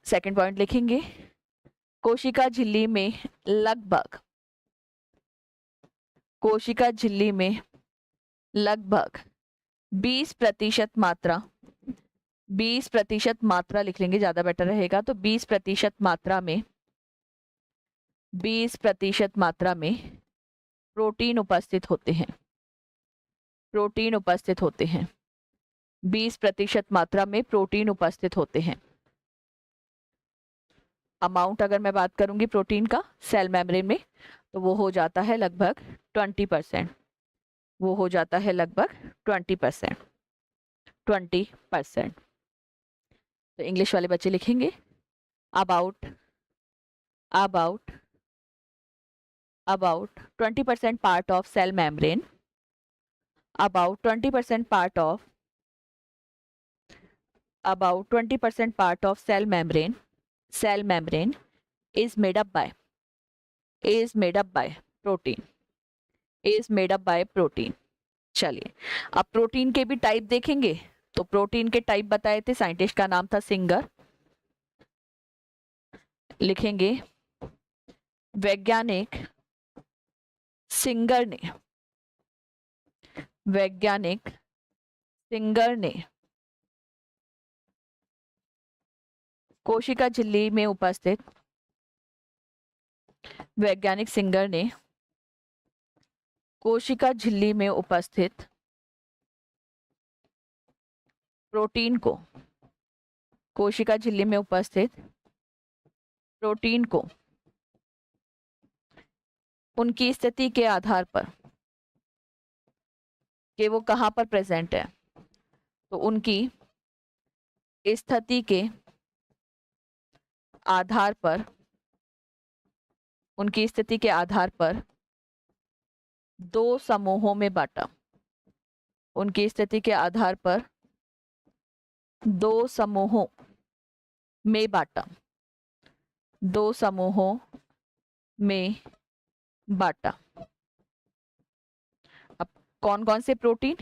सेकंड पॉइंट लिखेंगे कोशिका झिल्ली में लगभग, कोशिका झिल्ली में लगभग 20% मात्रा, 20% मात्रा लिख लेंगे, ज्यादा बेटर रहेगा। तो 20% मात्रा में, 20% मात्रा में प्रोटीन उपस्थित होते हैं, प्रोटीन उपस्थित होते हैं, 20% मात्रा में प्रोटीन उपस्थित होते हैं। अमाउंट अगर मैं बात करूंगी प्रोटीन का सेल मेम्ब्रेन में तो वो हो जाता है लगभग 20%, वो हो जाता है लगभग 20%, 20%। तो इंग्लिश वाले बच्चे लिखेंगे about, about, about 20% part of cell membrane, about 20% part of, about 20% part of cell membrane, cell membrane is made up by, is made up by protein, is made up by protein। चलिए अब protein के भी type देखेंगे। तो protein के type बताए थे, scientist का नाम था सिंगर। लिखेंगे वैज्ञानिक सिंगर ने, वैज्ञानिक सिंगर ने कोशिका झिल्ली में उपस्थित, वैज्ञानिक सिंगर ने कोशिका झिल्ली में उपस्थित प्रोटीन को, कोशिका झिल्ली में उपस्थित प्रोटीन को उनकी स्थिति के आधार पर कि वो कहाँ पर प्रेजेंट है, तो उनकी स्थिति के आधार पर, उनकी स्थिति के आधार पर दो समूहों में बांटा, उनकी स्थिति के आधार पर दो समूहों में बांटा, दो समूहों में बांटा। अब कौन कौन से प्रोटीन,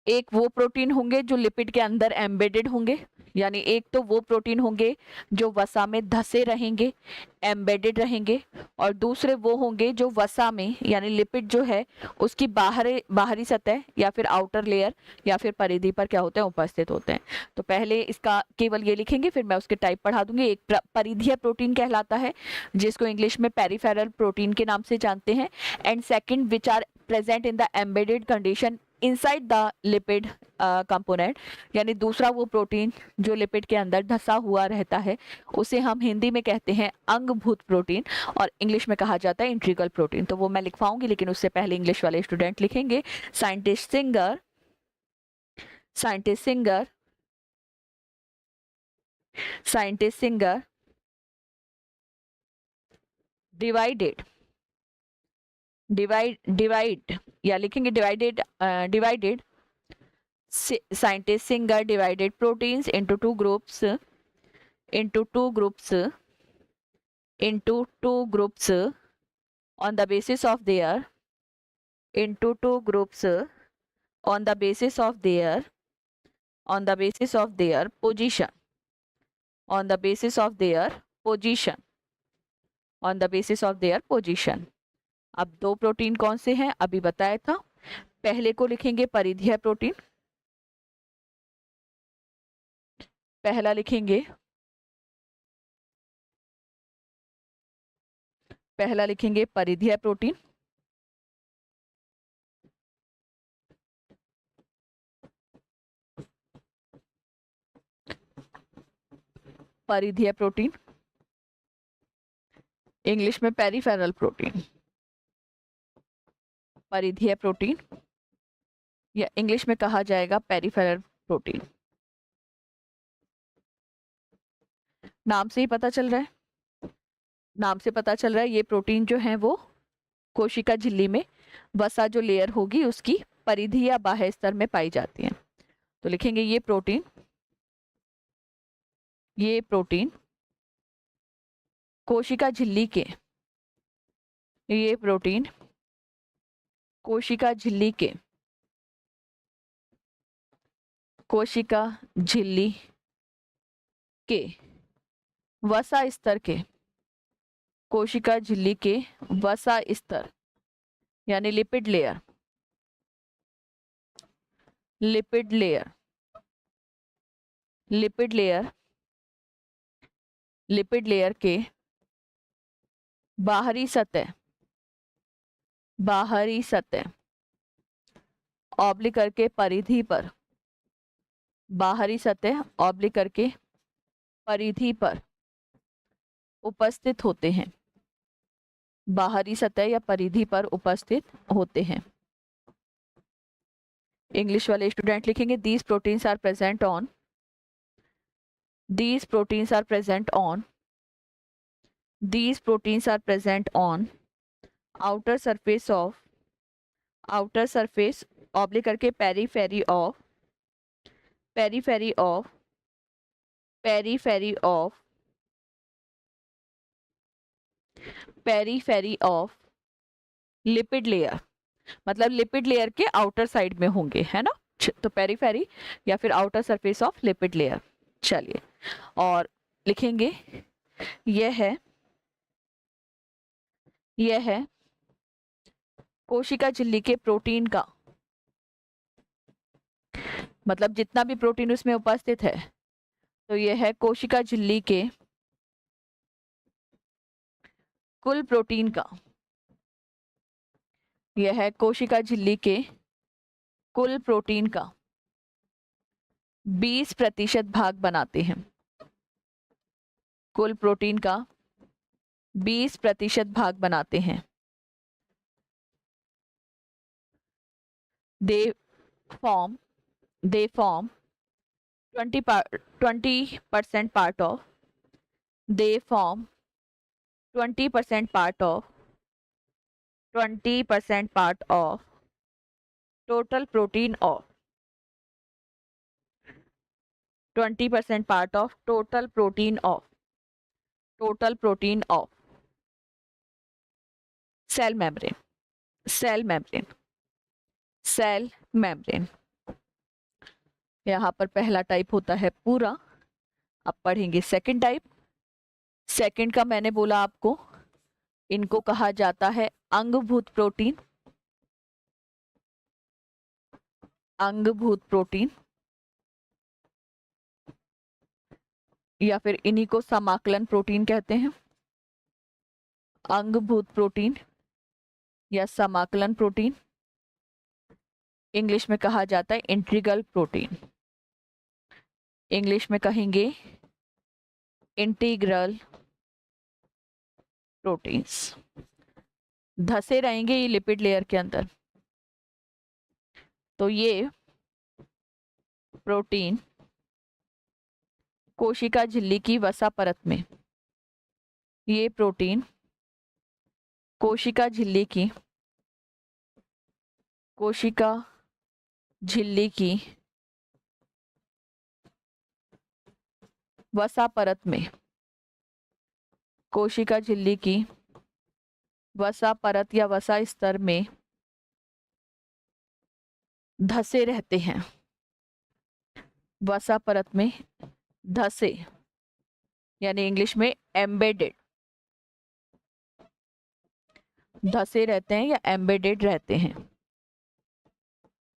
एक वो प्रोटीन होंगे जो लिपिड के अंदर एम्बेडेड होंगे, यानी एक तो वो प्रोटीन होंगे जो वसा में धसे रहेंगे, एम्बेडेड रहेंगे, और दूसरे वो होंगे जो वसा में यानी लिपिड जो है उसकी बाहरी सतह या फिर आउटर लेयर या फिर परिधि पर क्या होते हैं, उपस्थित होते हैं। तो पहले इसका केवल ये लिखेंगे, फिर मैं उसके टाइप पढ़ा दूंगी। एक परिधीय प्रोटीन कहलाता है जिसको इंग्लिश में पेरिफेरल प्रोटीन के नाम से जानते हैं। And second which are present in the embedded condition inside the lipid component, यानी दूसरा वो प्रोटीन जो लिपिड के अंदर धसा हुआ रहता है, उसे हम हिंदी में कहते हैं अंगभूत प्रोटीन और इंग्लिश में कहा जाता है इंट्रीगल प्रोटीन। तो वो मैं लिखवाऊंगी, लेकिन उससे पहले इंग्लिश वाले स्टूडेंट लिखेंगे scientist singer, scientist singer, scientist singer divided, divide या लिखेंगे divided, divided scientist singer divided proteins into two groups, into two groups, into two groups on the basis of their, into two groups on the basis of their, on the basis of their position, on the basis of their position, on the basis of their position। अब दो protein कौन से हैं अभी बताया था। पहले को लिखेंगे परिधीय प्रोटीन, पहला लिखेंगे, पहला लिखेंगे परिधीय प्रोटीन, परिधीय प्रोटीन, इंग्लिश में पेरिफेरल प्रोटीन, परिधीय प्रोटीन या इंग्लिश में कहा जाएगा पेरिफेरल प्रोटीन। नाम से ही पता चल रहा है, नाम से पता चल रहा है ये प्रोटीन जो है वो कोशिका झिल्ली में वसा जो लेयर होगी उसकी परिधि या बाह्य स्तर में पाई जाती है। तो लिखेंगे ये प्रोटीन कोशिका झिल्ली के, ये प्रोटीन कोशिका झिल्ली के, कोशिका झिल्ली के वसा स्तर के, कोशिका झिल्ली के वसा स्तर यानी lipid layer, lipid layer, lipid layer, lipid layer के बाहरी सतह, बाहरी सतह ऑब्लिक करके परिधि पर, बाहरी सतह ऑब्लिक करके परिधि पर उपस्थित होते हैं, बाहरी सतह या परिधि पर उपस्थित होते हैं। इंग्लिश वाले स्टूडेंट लिखेंगे these proteins are present on, these proteins are present on, these proteins are present on outer surface of, outer surface oblique करके periphery of, periphery of, periphery of, periphery of lipid layer, मतलब lipid layer के outer side में होंगे, है ना। तो periphery या फिर outer surface of lipid layer. चलिए और लिखेंगे यह है कोशिका झिल्ली के प्रोटीन का, मतलब जितना भी प्रोटीन उसमें उपस्थित है, तो यह है कोशिका झिल्ली के कुल प्रोटीन का, यह है कोशिका झिल्ली के कुल प्रोटीन का 20% भाग बनाते हैं, कुल प्रोटीन का 20% भाग बनाते हैं। They form 20% part of, they form 20% part of, 20% part of total protein of, 20% part of total protein of, total protein of cell membrane, cell membrane, cell membrane। यहाँ पर पहला टाइप होता है पूरा। अब पढ़ेंगे सेकंड टाइप। सेकंड का मैंने बोला आपको, इनको कहा जाता है अंगभूत प्रोटीन, अंगभूत प्रोटीन, या फिर इन्हीं को समाकलन प्रोटीन कहते हैं। अंगभूत प्रोटीन या समाकलन प्रोटीन, इंग्लिश में कहा जाता है इंटीग्रल प्रोटीन, इंग्लिश में कहेंगे इंटीग्रल प्रोटीन्स। धसे रहेंगे ये लिपिड लेयर के अंदर। तो ये प्रोटीन कोशिका झिल्ली की वसा परत में, ये प्रोटीन कोशिका झिल्ली की, कोशिका झिल्ली की वसा परत में, कोशिका झिल्ली की वसा परत या वसा स्तर में धसे रहते हैं, वसा परत में धसे, यानी इंग्लिश में एम्बेडेड, धसे रहते हैं या एम्बेडेड रहते हैं,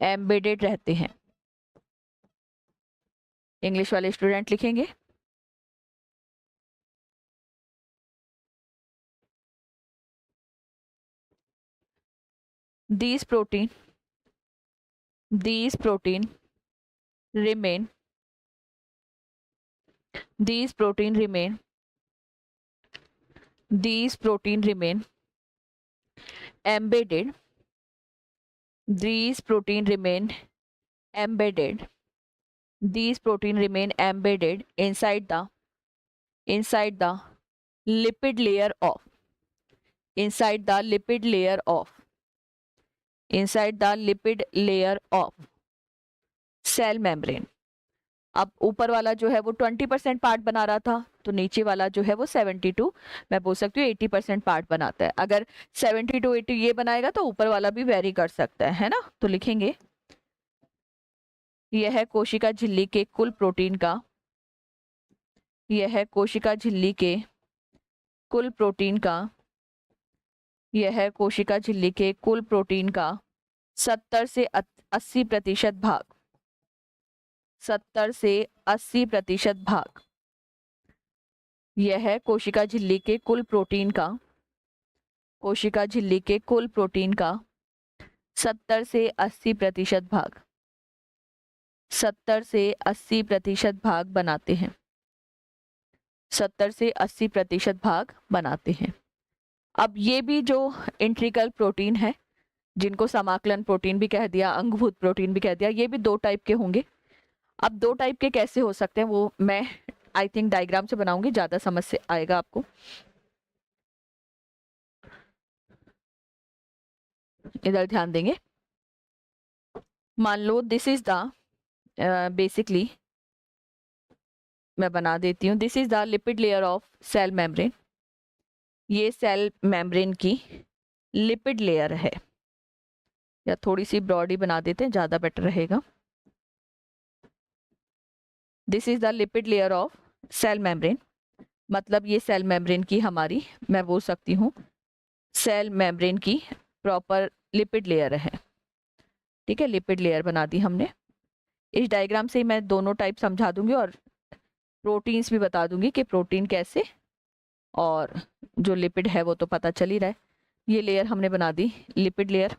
एम्बेडेड रहते हैं। इंग्लिश वाले स्टूडेंट लिखेंगे these protein remain, these protein remain, these protein remain embedded, these protein remain embedded, these protein remain embedded inside the inside the lipid layer of, inside the lipid layer of, inside the lipid layer of cell membrane. अब ऊपर वाला जो है वो 20% part बना रहा था, तो नीचे वाला जो है वो 72, मैं बोल सकती हूँ 80% पार्ट बनाता है. अगर 70 to 80 ये बनाएगा तो ऊपर वाला भी वेरी कर सकता है ना. तो लिखेंगे यह है कोशिका झिल्ली के कुल प्रोटीन का, यह है कोशिका झिल्ली के कुल प्रोटीन का, यह है कोशिका झिल्ली के कुल प्रोटीन का 70 से 80% भाग, 70 से 80% भाग. यह है कोशिका झिल्ली के कुल प्रोटीन का, कोशिका झिल्ली के कुल प्रोटीन का 70 से 80% भाग, 70 से 80% भाग बनाते हैं, 70 से 80% भाग बनाते हैं. अब ये भी जो इंट्रिकल प्रोटीन है, जिनको समाकलन प्रोटीन भी कह दिया, अंगभूत प्रोटीन भी कह दिया, ये भी 2 टाइप के होंगे. अब 2 टाइप के कैसे हो सकते हैं वो मैं आई थिंक डायग्राम से बनाऊंगी, ज्यादा समझ से आएगा आपको. इधर ध्यान देंगे. मान लो दिस इज द बेसिकली मैं बना देती हूँ, this is the lipid layer of cell membrane. ये सेल मेम्ब्रेन की लिपिड लेयर है, या थोड़ी सी ब्रॉड ही बना देते हैं, ज्यादा बेटर रहेगा. This is the lipid layer of cell membrane, मतलब ये सेल मेम्ब्रेन की हमारी, मैं बोल सकती हूँ सेल मेम्ब्रेन की प्रॉपर लिपिड लेयर है. ठीक है, लिपिड लेयर बना दी हमने. इस डायग्राम से ही मैं दोनों टाइप समझा दूंगी और प्रोटीन्स भी बता दूंगी कि प्रोटीन कैसे, और जो लिपिड है वो तो पता चल ही रहा है. ये लेयर हमने बना दी लिपिड लेयर.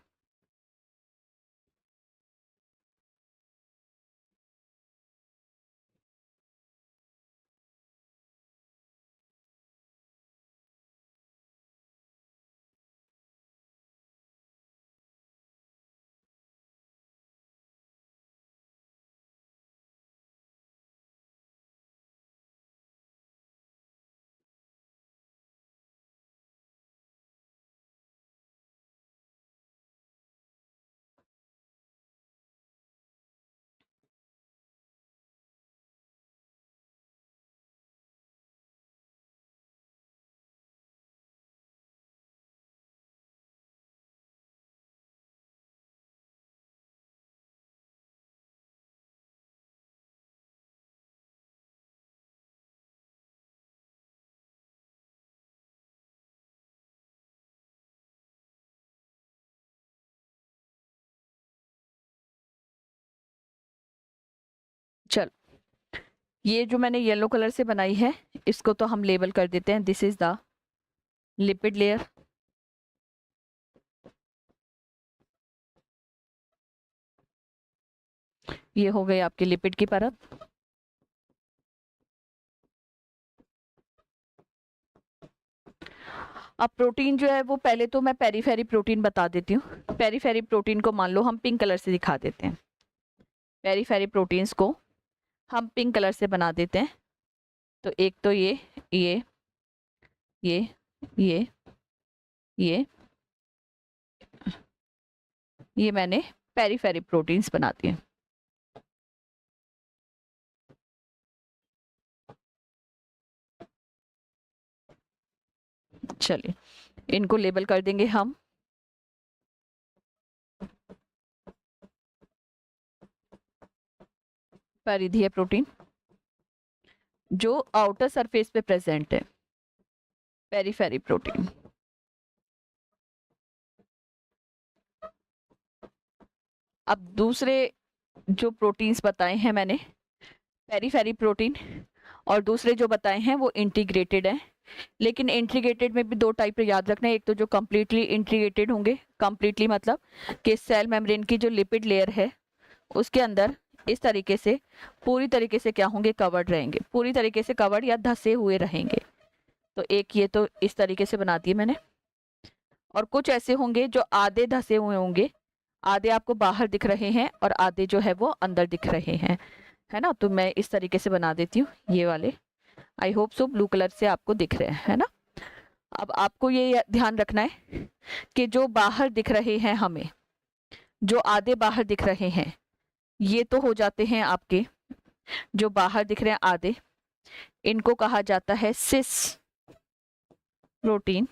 चल, ये जो मैंने येलो कलर से बनाई है इसको तो हम लेबल कर देते हैं, this is the lipid layer. ये हो गई आपकी लिपिड की परत. अब प्रोटीन जो है वो पहले तो मैं पेरीफेरी प्रोटीन बता देती हूँ. पेरीफेरी प्रोटीन को मान लो हम पिंक कलर से दिखा देते हैं, पेरीफेरी प्रोटीन्स को हम पिंक कलर से बना देते हैं. तो एक तो ये ये ये ये ये ये मैंने पेरीफेरी प्रोटीन्स बना दिए. चलिए इनको लेबल कर देंगे हम परिधीय प्रोटीन, जो आउटर सरफेस पे प्रेजेंट है, पेरीफेरी प्रोटीन. अब दूसरे जो प्रोटीन्स बताए हैं मैंने, पेरीफेरी प्रोटीन, और दूसरे जो बताए हैं वो इंटीग्रेटेड है. लेकिन इंटीग्रेटेड में भी 2 टाइप याद रखना है. एक तो जो कंप्लीटली इंटीग्रेटेड होंगे, कंप्लीटली मतलब कि सेल मेम्ब्रेन की जो लिपिड लेयर है उसके अंदर इस तरीके से पूरी तरीके से क्या होंगे, कवर्ड रहेंगे, पूरी तरीके से कवर्ड या धसे हुए रहेंगे. तो एक ये तो इस तरीके से बना दिए मैंने. और कुछ ऐसे होंगे जो आधे धसे हुए होंगे, आधे आपको बाहर दिख रहे हैं और आधे जो है वो अंदर दिख रहे हैं, है ना. तो मैं इस तरीके से बना देती हूँ ये वाले. I hope so blue colour से आपको दिख रहे हैं, है ना। अब आपको ये ध्यान रखना है कि जो बाहर दिख रहे हैं हमें, जो आधे बाहर दिख रहे हैं, ये तो हो जाते हैं आपके जो बाहर दिख रहे हैं आधे, इनको कहा जाता है सिस protein.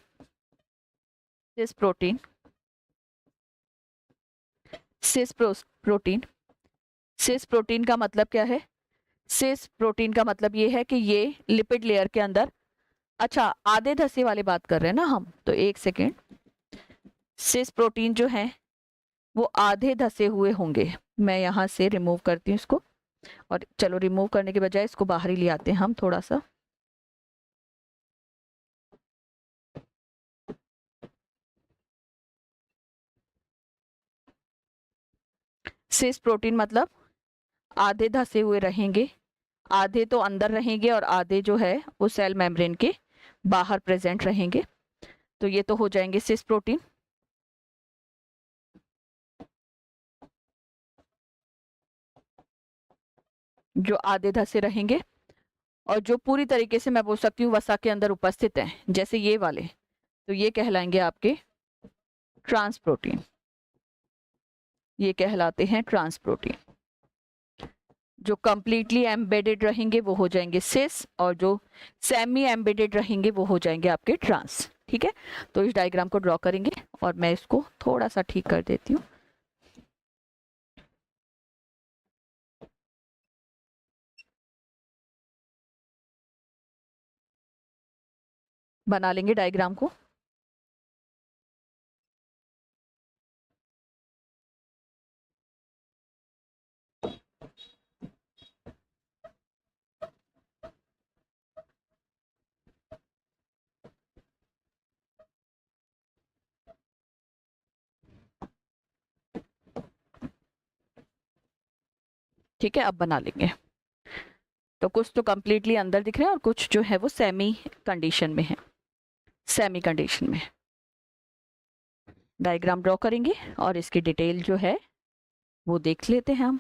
Cis protein, cis protein. Cis protein का मतलब क्या है? सिस प्रोटीन का मतलब ये है कि ये लिपिड लेयर के अंदर, अच्छा आधे धसे वाले बात कर रहे हैं ना हम, तो एक सेकेंड। सिस प्रोटीन जो है वो आधे धसे हुए होंगे। मैं यहाँ से रिमूव करती हूँ इसको, और चलो रिमूव करने के बजाय इसको बाहर ही ले आते हैं हम थोड़ा सा। सिस प्रोटीन मतलब आधे धसे हुए रहेंगे, आधे तो अंदर रहेंगे और आधे जो है वो सेल मेम्ब्रेन के बाहर प्रेजेंट रहेंगे। तो ये तो हो जाएंगे सिस प्रोटीन। जो आधे धसे रहेंगे और जो पूरी तरीके से मैं बोल सकती हूँ वसा के अंदर उपस्थित हैं, जैसे ये वाले, तो ये कहलाएंगे आपके ट्रांस प्रोटीन। ये कहलाते हैं ट्रांस प्रोटीन। जो कंप्लीटली एम्बेडेड रहेंगे वो हो जाएंगे सिस, और जो सेमी एम्बेडेड रहेंगे वो हो जाएंगे आपके ट्रांस। ठीक है, तो इस डायग्राम को ड्रॉ करेंगे और मैं इसको थोड़ा सा ठीक कर देती हूँ। बना लेंगे डायग्राम को। ठीक है, अब बना लेंगे। तो कुछ तो कंप्लीटली अंदर दिख रहे हैं और कुछ जो है वो सेमी कंडीशन में है, सेमी कंडीशन में। डायग्राम ड्रॉ करेंगे और इसकी डिटेल जो है वो देख लेते हैं हम।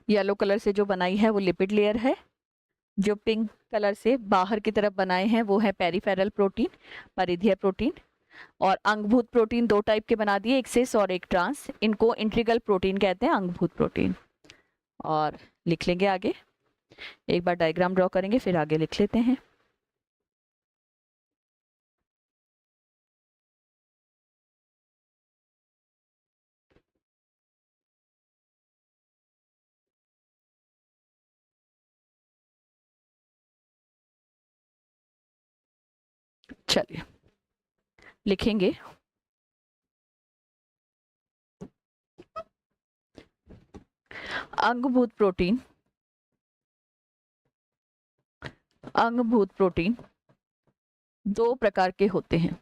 येलो कलर से जो बनाई है वो लिपिड लेयर है। जो पिंक कलर से बाहर की तरफ बनाए हैं वो है पेरिफेरल प्रोटीन, परिधीय प्रोटीन। और अंगभूत प्रोटीन दो टाइप के बना दिए, एक सिस और एक ट्रांस। इनको इंट्रीगल प्रोटीन कहते हैं, अंगभूत प्रोटीन। और लिख लेंगे आगे, एक बार डायग्राम ड्रॉ करेंगे फिर आगे लिख लेते हैं। चलिए लिखेंगे। अंगभूत प्रोटीन, अंगभूत प्रोटीन दो प्रकार के होते हैं।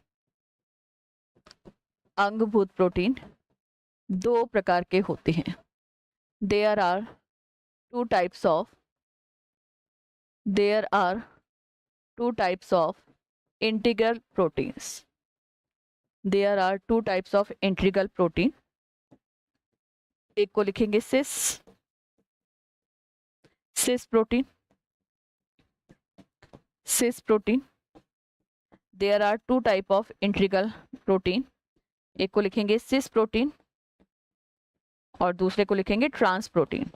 अंगभूत प्रोटीन दो प्रकार के होते हैं। There are two types of, there are two types of integral proteins. There are two types of integral protein. एक को लिखेंगे cis, cis protein, cis protein. There are two type of integral protein. एक को लिखेंगे सिस protein और दूसरे को लिखेंगे ट्रांस प्रोटीन।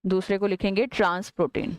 दूसरे को लिखेंगे ट्रांस प्रोटीन।